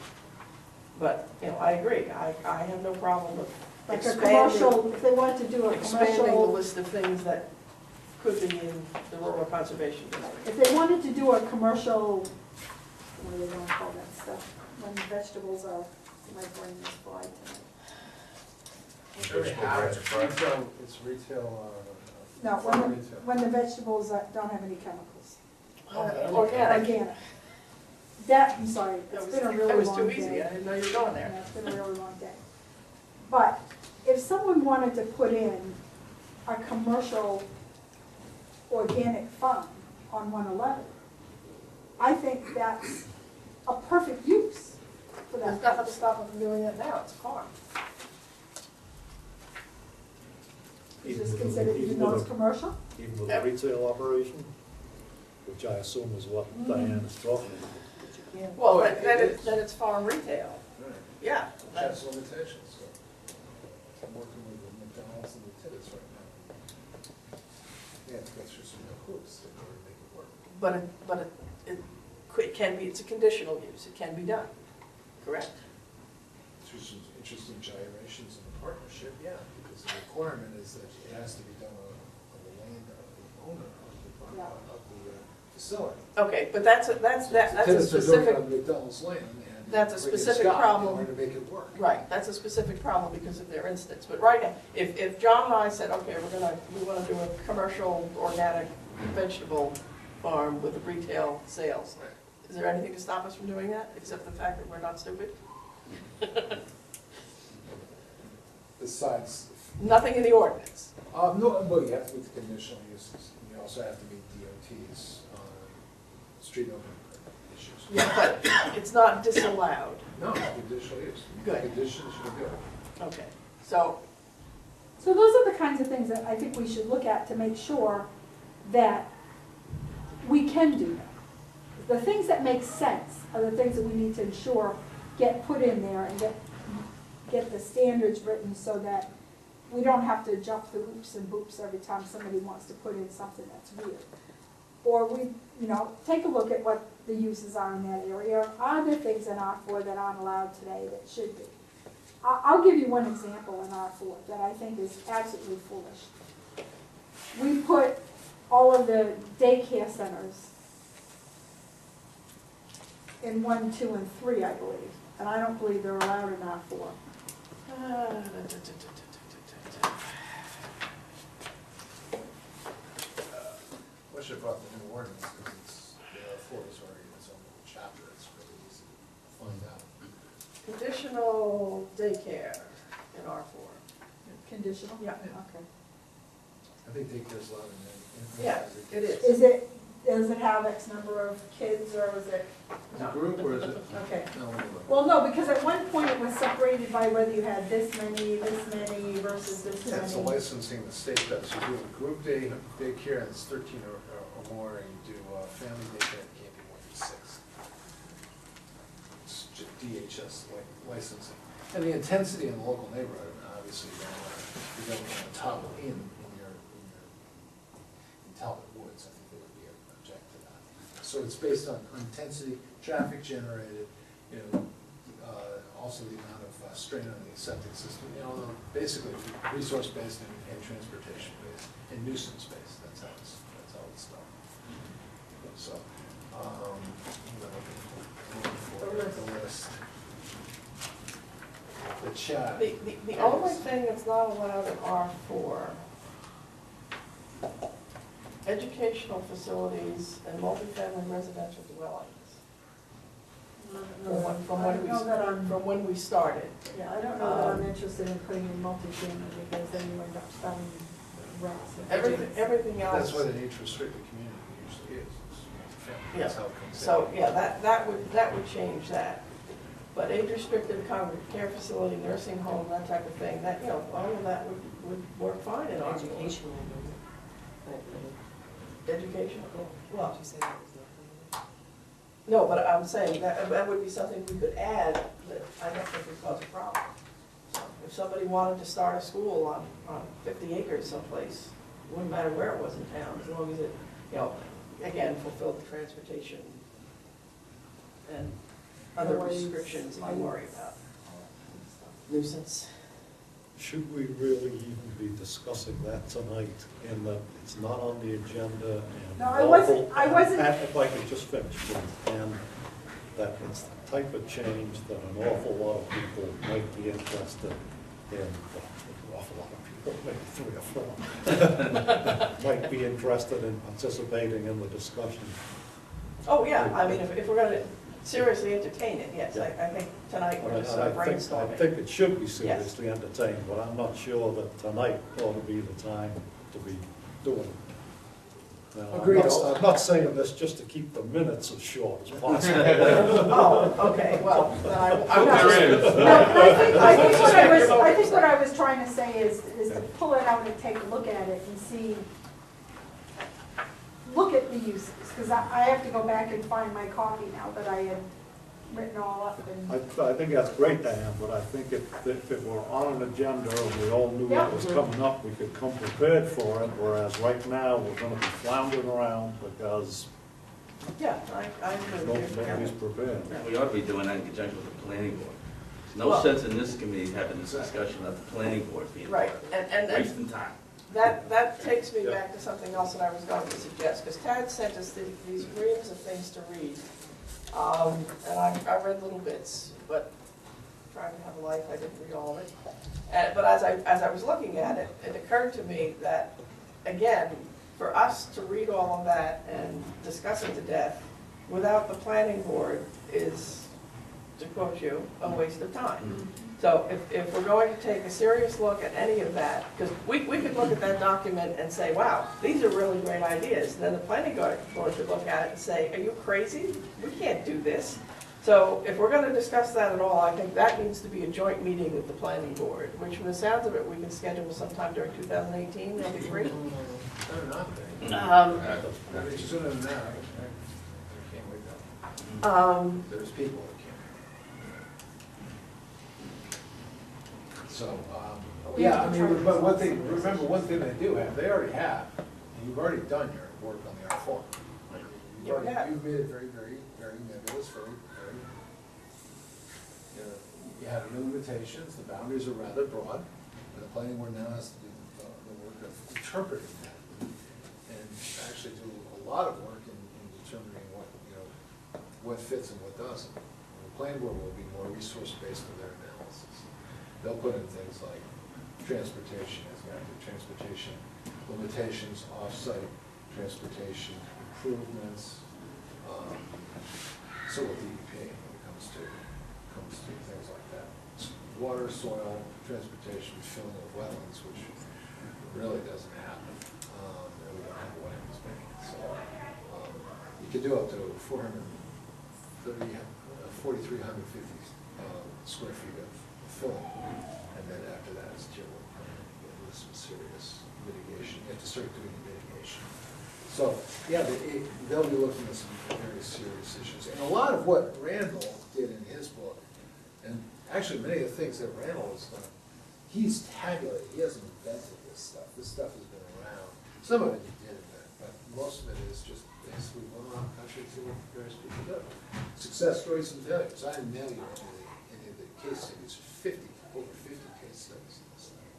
But, you know, I agree, I have no problem with Like a expanding, commercial, if they wanted to do a expanding the commercial, list of things that could be in the rural conservation district. if they wanted to do a commercial, what do they gonna call that stuff? When vegetables are, my brain is fried tonight. It's retail, No, retail. when the vegetables don't have any chemicals. Organic. Organic. That, I'm sorry, That it's was been a really long too day. easy, I didn't know you were going Yeah, there. it's been a really long day. But if someone wanted to put in a commercial organic farm on 111, I think that's a perfect use for There's that. nothing to stop them from doing that now, it's a farm. Is this considered, even though it's commercial? Even with a retail operation, which I assume is what Diane is talking about. Well, Oh, then it's farm retail, Right. yeah. Which has limitations, so. I'm working with the McDonald's and the Tibbetts right now. Yeah, that's just some hooks in order to make it work. But it can be, it's a conditional use, it can be done, correct? Through some interesting gyrations in the partnership, yeah, because the requirement is that it has to be done on the land of the owner of the facility. Okay, but that's a Tibbetts specific, are doing it on McDonald's land and. That's a bringing specific Scott problem. In order to make it work. right, that's a specific problem because of their instance. But right now, if John and I said, okay, we wanna do a commercial organic vegetable farm with retail sales, Right. is there anything to stop us from doing that, except the fact that we're not stupid? Besides, Nothing in the ordinance. no, well, you have to meet the conditional uses, you also have to meet DOT's, street opening issues. Yeah, but it's not disallowed. No, it's conditional use. Good. Conditions should go. Okay, so, So those are the kinds of things that I think we should look at to make sure that we can do that. The things that make sense are the things that we need to ensure get put in there and get the standards written so that we don't have to jump through hoops and hoops every time somebody wants to put in something that's weird. Or we, take a look at what the uses are in that area. Are there things in R4 that aren't allowed today that should be? I'll give you one example in R4 that I think is absolutely foolish. We put all of the daycare centers in 1, 2, and 3, I believe, and I don't believe they're allowed in R4. Wish I brought the new ordinance, because it's, the R4 is already in its own little chapter, it's really easy to find out. conditional daycare in R4. Conditional? Yeah. Okay. I think daycare's allowed in. Yeah, it is. Is it does it have X number of kids, or is it, Is it group or is it? okay. No, let me look. Well, no, because at one point it was separated by whether you had this many versus this Yeah, it's a many. licensing the state does. You do a group daycare, and it's 13 or more, and you do family daycare, it can't be more than 6. It's just DHS licensing. And the intensity in the local neighborhood, obviously, you don't want to toggle in Talbot Woods. I think they would be object to that. So it's based on intensity, traffic generated, also the amount of strain on the septic system, basically resource-based and transportation-based and nuisance-based. That's how it's done. So, the list. The chat. The only thing that's not allowed in R4, educational facilities and multifamily residential dwellings. From when we started. Yeah, I don't know that I'm interested in putting in multifamily, because then you end up spelling rents. and Everything else. That's what an age-restricted community usually is. It's family. That's how it comes in. So, yeah, that would change that. But age-restricted congregate care facility, nursing home, that type of thing, that, all of that would work fine in our. Educational. Educational, well, Did you say that was not? no, but I'm saying that would be something we could add that I don't think would cause a problem. So if somebody wanted to start a school on 50 acres someplace, it wouldn't matter where it was in town, as long as it, again, fulfilled the transportation and other Noise, restrictions I worry about. Nuisance. Should we really even be discussing that tonight, in that it's not on the agenda and? No, I wasn't- If I could just finish, please, and that it's the type of change that an awful lot of people might be interested in, an awful lot of people, maybe 3 or 4, might be interested in participating in the discussion. Oh, yeah, I mean, if we're gonna seriously entertain it, yes, I think tonight we're just I brainstorming. think it should be seriously entertained, but I'm not sure that tonight ought to be the time to be doing it. Now, Agreed. I'm not saying this just to keep the minutes as short as possible. Oh, okay, well, then I I hope there is. No, and I think what I was trying to say is to pull it out and take a look at it and see, look at the uses, because I have to go back and find my copy now that I had written all up and. I think that's great, Diane, but I think if it were on an agenda and we all knew Yeah. what was coming up, we could come prepared for it, whereas right now, we're gonna be floundering around because yeah, I agree with you. nobody's prepared. We ought to be doing that in conjunction with the planning board. There's no Well- sense in this committee having this discussion without the planning board being Right, part of it. and Wasting time. that takes me back to something else that I was going to suggest, because Tad sent us these reams of things to read. And I read little bits, but trying to have a life, I didn't read all of it. But as I was looking at it, it occurred to me that, again, for us to read all of that and discuss it to death without the planning board is, to quote you, a waste of time. So if we're going to take a serious look at any of that, because we could look at that document and say, wow, these are really great ideas. And then the planning board could look at it and say, are you crazy? We can't do this. So if we're going to discuss that at all, I think that needs to be a joint meeting with the planning board, which from the sounds of it, we can schedule sometime during 2018. That'll be great. Better not be. I mean, sooner than that, I can't wait that. There's people that can't. So, yeah, I mean, but remember one thing they do have, they already have, and you've already done your work on the R4. Yeah, we have. You've made it very, very, very nebulous, very, you have no limitations, the boundaries are rather broad, and the planning board now has to do the work of interpreting that, and actually do a lot of work in determining what fits and what doesn't. The planning board will be more resource-based in their analysis. They'll put in things like transportation, as active transportation, limitations, off-site transportation, improvements, so will DEP when it comes to things like that. Water, soil, transportation, filling of wetlands, which really doesn't happen, and we don't have wetlands many. So, could do up to 4,350 square feet of filling, and then after that it's general permit, with some serious mitigation, you have to start doing the mitigation. So, yeah, they'll be looking at some very serious issues, and a lot of what Randall did in his book, and actually many of the things that Randall has done, he's tabulated, he hasn't invented this stuff has been around. Some of it he did invent, but most of it is just basically going around the country to what various people do. Success stories and failures. I didn't mail you any of the case studies, over 50 case studies in this thing,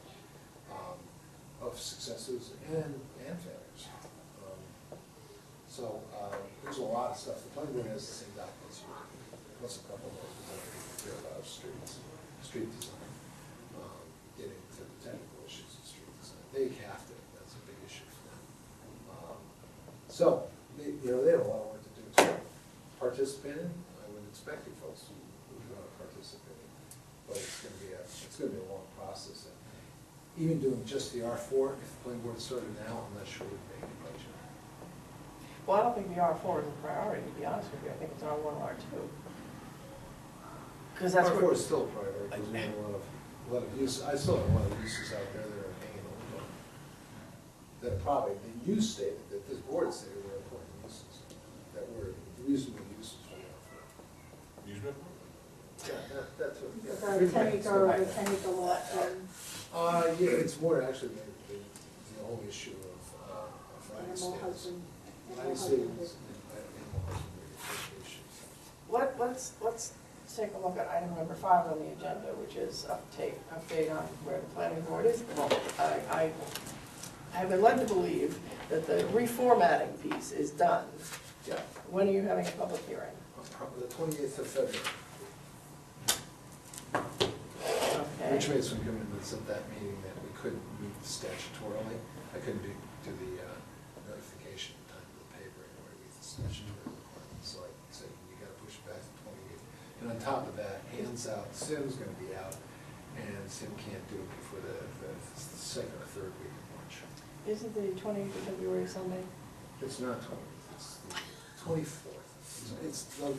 of successes and failures. So there's a lot of stuff. The planning board has the same documents, plus a couple of those about street design, getting to the technical issues of street design. They have to. That's a big issue for them. So they have a lot of work to do. So participating, I would expect you folks to participate, but it's going to be a long process. And even doing just the R4, if the planning board started now, I'm not sure we'd make it budget. Well, I don't think the R4 is a priority, to be honest with you. I think it's R1, R2. Because that's R4 what, is still a priority, because we have a lot of use, I still have a lot of uses out there that are hanging over. That probably, you stated, that this board stated were important uses, that were reasonable uses for the R4. Easement? Yeah, that too. The Yeah. 10-acre lot, Yeah, it's more actually the whole issue of Friday animal stands. husband. Friday stands and animal husbandry issues. let's take a look at item number 5 on the agenda, which is update on where the planning board is at the moment. I have been led to believe that the reformatting piece is done. Yeah, When are you having a public hearing? probably the 28th of February. Okay. Rich Mason come in and said that meeting that we couldn't meet statutorily. I couldn't do the notification time of the paper in order to meet the statutory requirements. So I said, you gotta push it back to 28th. And on top of that, hands out, Sim's gonna be out, and Sim can't do it before the second or third week of March. Isn't the 28th of February Sunday? It's not 20th, it's the 24th. It's the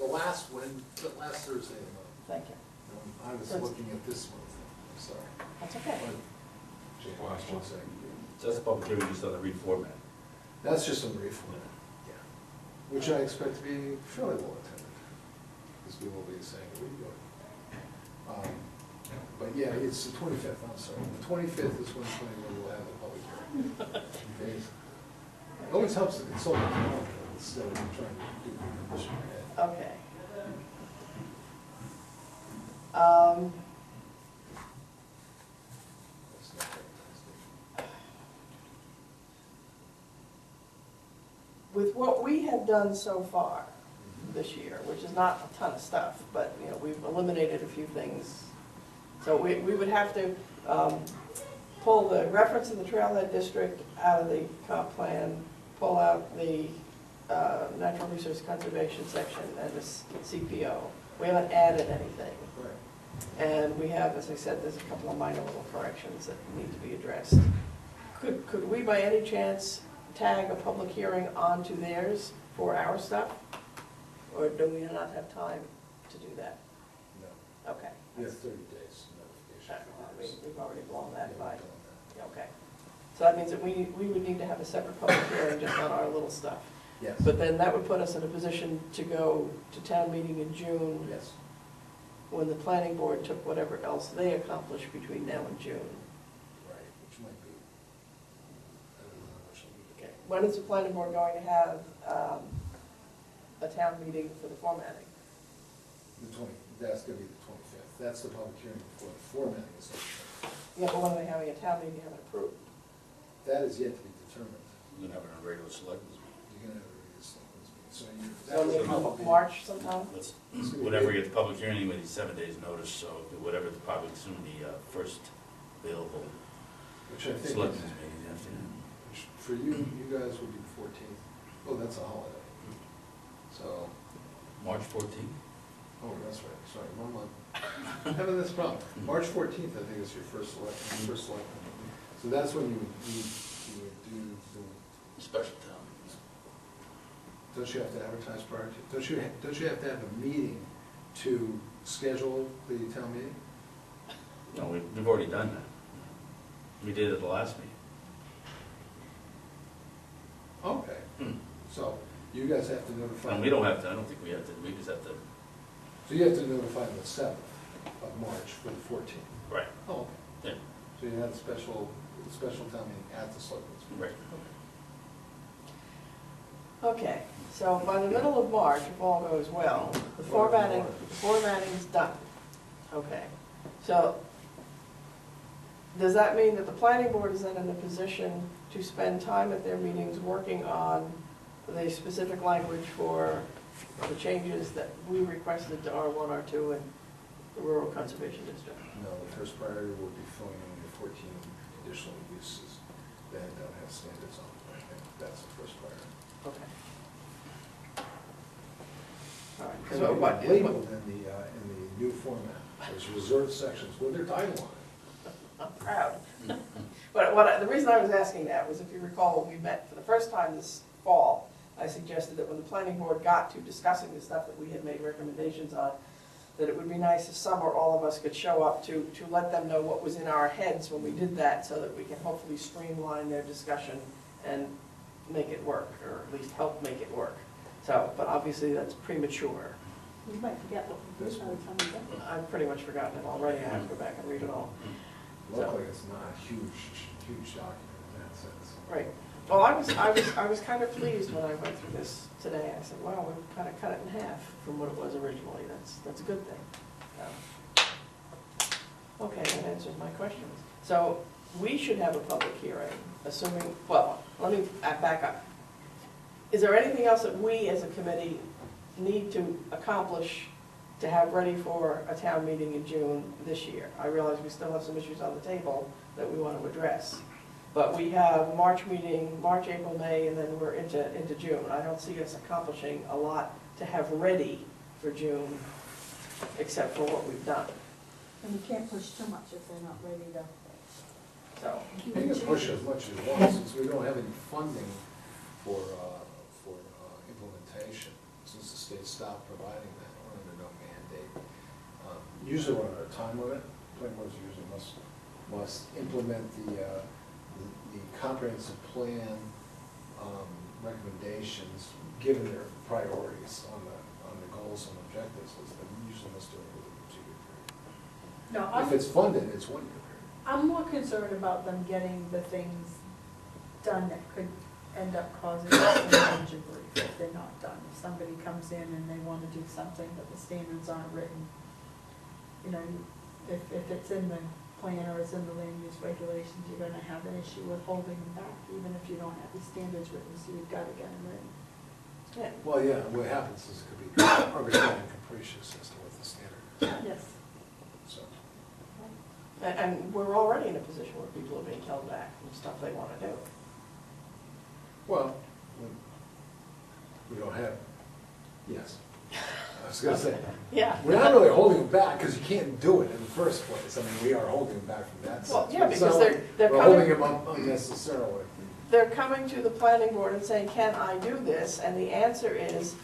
last Thursday of the month. Thank you. I was looking at this month, I'm sorry. That's okay. Jake, Last one one. second. So that's a public hearing just on the reformat. That's just on the reformat, yeah. Which I expect to be fairly well attended, because we will be saying, what are you doing? But yeah, it's the 25th, I'm sorry. The 25th is when we will have the public hearing. Okay? It always helps to consult the calendar instead of trying to do the mission ahead. Okay. That's not fantastic. With what we have done so far this year, which is not a ton of stuff, but, we've eliminated a few things. So we would have to pull the reference to the trailhead district out of the comp plan, pull out the natural resource conservation section and the CPO. We haven't added anything. Right. And we have, as I said, there's a couple of minor little corrections that need to be addressed. Could we by any chance tag a public hearing onto theirs for our stuff? Or do we not have time to do that? No, Okay. we have 30 days notification. We've already blown Yeah, that by. we've done that. Okay. So that means that we would need to have a separate public hearing just on our little stuff. Yes. But then that would put us in a position to go to town meeting in June, Yes. when the planning board took whatever else they accomplished between now and June. Right, which might be, I don't know, which will be. Okay. When is the planning board going to have a town meeting for the formatting? That's gonna be the 25th. That's the public hearing before the formatting is open. Yeah, but when are they having a town meeting you haven't approved? That is yet to be determined. We're gonna have it on regular selectmen's meeting. You're gonna have to read this thing. So you. So maybe March sometime? Let's, whatever we get the public hearing, we need 7 days' notice, so whatever the probably soon the first available Which I think selectmen's meeting afternoon. which for you guys would be the 14th. Oh, that's a holiday. So, March 14th? oh, that's right, sorry, 1 month. I'm having this problem. March 14th, I think, is your first selection. So that's when you would do the Special town. don't you have to advertise prior to, don't you have to have a meeting to schedule the town meeting? No, we've already done that. We did it the last meeting. Okay, so you guys have to notify. And we don't have to, I don't think we have to, we just have to. So you have to notify them the 7th of March for the 14th? Right. Oh, okay. Yeah. So you have a special town meeting at the selectmen's meeting? Right. Okay, so by the middle of March, if all goes well, the formatting's done. Okay, so does that mean that the planning board is then in a position to spend time at their meetings working on the specific language for the changes that we requested to R1, R2, and the rural conservation district? No, the first priority will be filling in the 14 additional uses that don't have standards on them. I think that's the first priority. Okay. All right, And so they're what? labeled in the new format as reserved sections with their title on it. I'm proud. But the reason I was asking that was, if you recall, when we met for the first time this fall, I suggested that when the planning board got to discussing the stuff that we had made recommendations on, that it would be nice if some or all of us could show up to let them know what was in our heads when we did that, so that we can hopefully streamline their discussion and make it work, or at least help make it work. So, but obviously that's premature. You might forget what we did by the time we get there. I've pretty much forgotten it already. I have to go back and read it all. Luckily, it's not a huge document in that sense. Right. Well, I was kind of pleased when I went through this today. I said, wow, we've kind of cut it in half from what it was originally. That's a good thing. Okay, that answers my questions. So we should have a public hearing, assuming, well, let me back up. Is there anything else that we as a committee need to accomplish to have ready for a town meeting in June this year? I realize we still have some issues on the table that we want to address. But we have March meeting, March, April, May, and then we're into June. I don't see us accomplishing a lot to have ready for June, except for what we've done. And you can't push too much if they're not ready to. So, You can push as much as you want, since we don't have any funding for implementation, since the state stopped providing that, we're under no mandate. Usually we're under a time limit, planning boards usually must implement the comprehensive plan recommendations, given their priorities on the goals and objectives, is they usually must do it within a 2-year period. No, If it's funded, it's 1 year period. I'm more concerned about them getting the things done that could end up causing an engine brief if they're not done. If somebody comes in and they want to do something, but the standards aren't written, you know, if it's in the plan or it's in the land use regulations, you're gonna have an issue with holding them back, even if you don't have the standards written, so you've got to get them written. yeah. Well, yeah, what happens is it could be arbitrary and capricious as to what the standard is, Yes. so. And we're already in a position where people are being held back from stuff they want to do. Well, we don't have, yes. I was gonna say, Yeah. we're not really holding them back, because you can't do it in the first place. I mean, we are holding them back from that Well, sense. yeah, It's not because like they're we're coming- holding them up unnecessarily. They're coming to the planning board and saying, can I do this? And the answer is,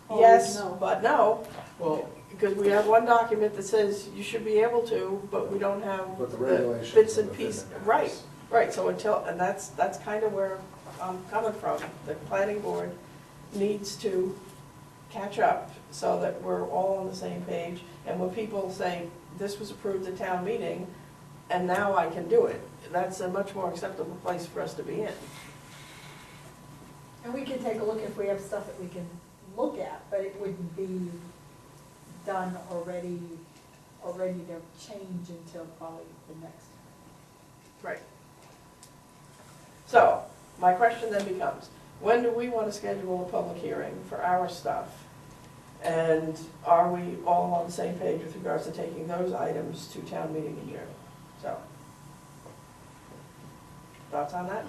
Always yes, no. but no. Well, Because we have one document that says you should be able to, but we don't have but the the regulations. bits are and within pieces. the bounds. Right, right, so and that's kind of where I'm coming from. The planning board needs to catch up so that we're all on the same page. And when people say, this was approved at town meeting, and now I can do it, that's a much more acceptable place for us to be in. And we can take a look if we have stuff that we can look at, but it wouldn't be done already to change until probably the next time. Right. So, my question then becomes, when do we want to schedule a public hearing for our stuff? And are we all on the same page with regards to taking those items to town meeting in June? So, thoughts on that?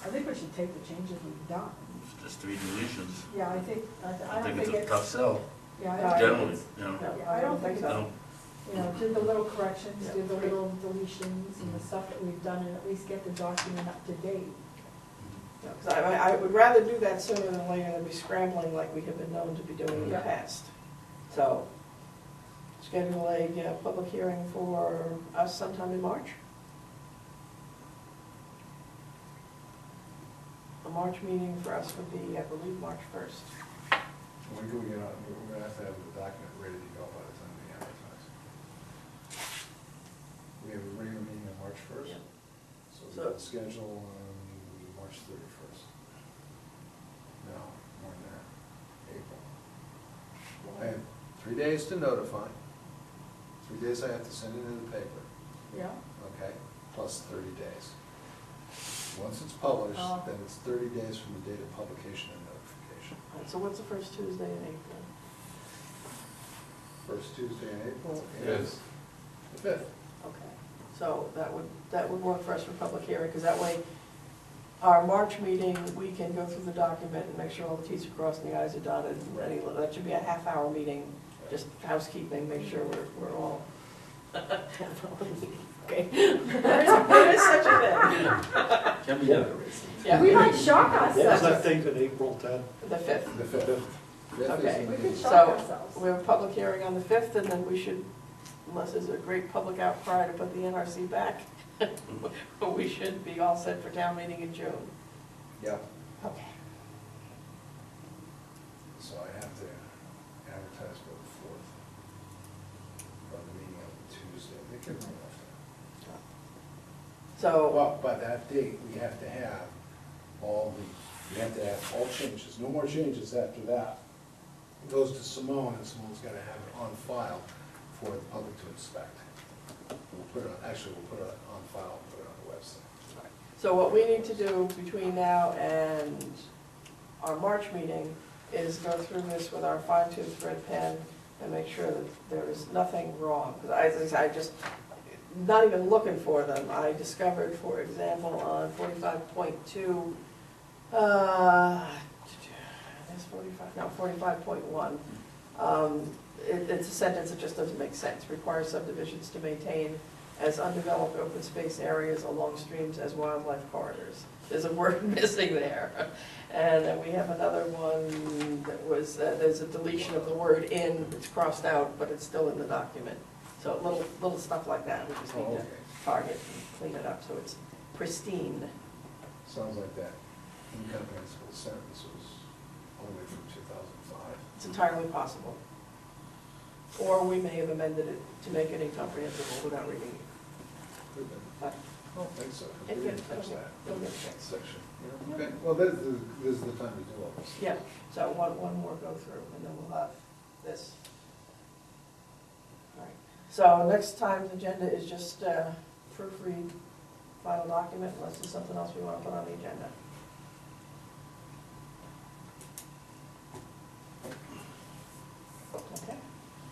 I think we should take the changes we've done. It's just 3 deletions. Yeah, I think, I I don't think think it's a tough sell, yeah, I No, don't think generally, it's, you know. No, Yeah, I don't think so. No. you know, do the little corrections, do the Yeah. little deletions and the stuff that we've done, and at least get the document up to date. Because I would rather do that sooner than later than be scrambling like we have been known to be doing in the Yeah. past. So, schedule a public hearing for us sometime in March. A March meeting for us would be, I believe, March 1st. When can we get on, we're gonna have to have the document ready to go by the time we advertise. We have a regular meeting on March first? Yeah. So we So- can schedule on March 31st. No, more than that, April. I have 3 days to notify, 3 days I have to send it in the paper, Yeah. okay, plus 30 days. Once it's published, Oh. then it's 30 days from the date of publication and notification. All right, so what's the first Tuesday in April? First Tuesday in April Yes. is the 5th. Okay, so that would work for us for public hearing, because that way, our March meeting, we can go through the document and make sure all the Ts are crossed and the Is are dotted. That should be a half-hour meeting, just housekeeping, make sure we're all. Okay. There is such a thing. Can be done. Yeah. We might shock What was ourselves. that thing in April 10? The 5th. The 5th. Okay. We could shock So, ourselves. we have a public hearing on the 5th, and then we should, unless there's a great public outcry to put the NRC back, we should be all set for town meeting in June. Yep. Okay. So I have to advertise for the 4th, for the meeting on Tuesday. They give me enough time. So, Well, by that date, we have to have we have to have all changes, no more changes after that. It goes to Simone, and Simone's gotta have it on file for the public to inspect. We'll put it on, actually, we'll put it on file, and put it on the website. so what we need to do between now and our March meeting is go through this with our fine-tooth thread pen and make sure that there is nothing wrong. Because I just, not even looking for them, I discovered, for example, on 45.2, there's 45, no, 45.1, it's a sentence that just doesn't make sense. Requires subdivisions to maintain as undeveloped open space areas along streams as wildlife corridors. There's a word missing there. And then we have another one that was, there's a deletion of the word in, it's crossed out, but it's still in the document. So little stuff like that, we just need Oh, to okay. target and clean it up so it's pristine. Sounds like that incomprehensible sentence was all the way from 2005. It's entirely possible. Or we may have amended it to make it incomprehensible without reading it. Could've been. But I don't think so, 'cause it we gets, didn't touch that it'll get fixed. section. Yeah, okay, well, this is the time to do all this. Yeah, so one more go through, and then we'll have this. All right, so next time's agenda is just proofread final document, unless there's something else we want to put on the agenda. Okay,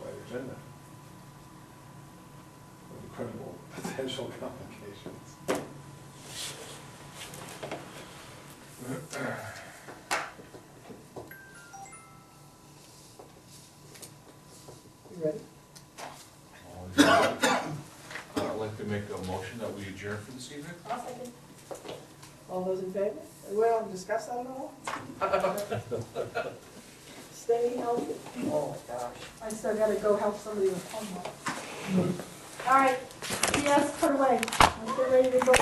Right agenda. With incredible potential complications. you ready? I'd like to make a motion that we adjourn for this evening. All those in favor? We don't discuss that at all? Stay healthy. Oh, gosh. I still gotta go help somebody with homework. All right, yes, put away. Let's get ready to go.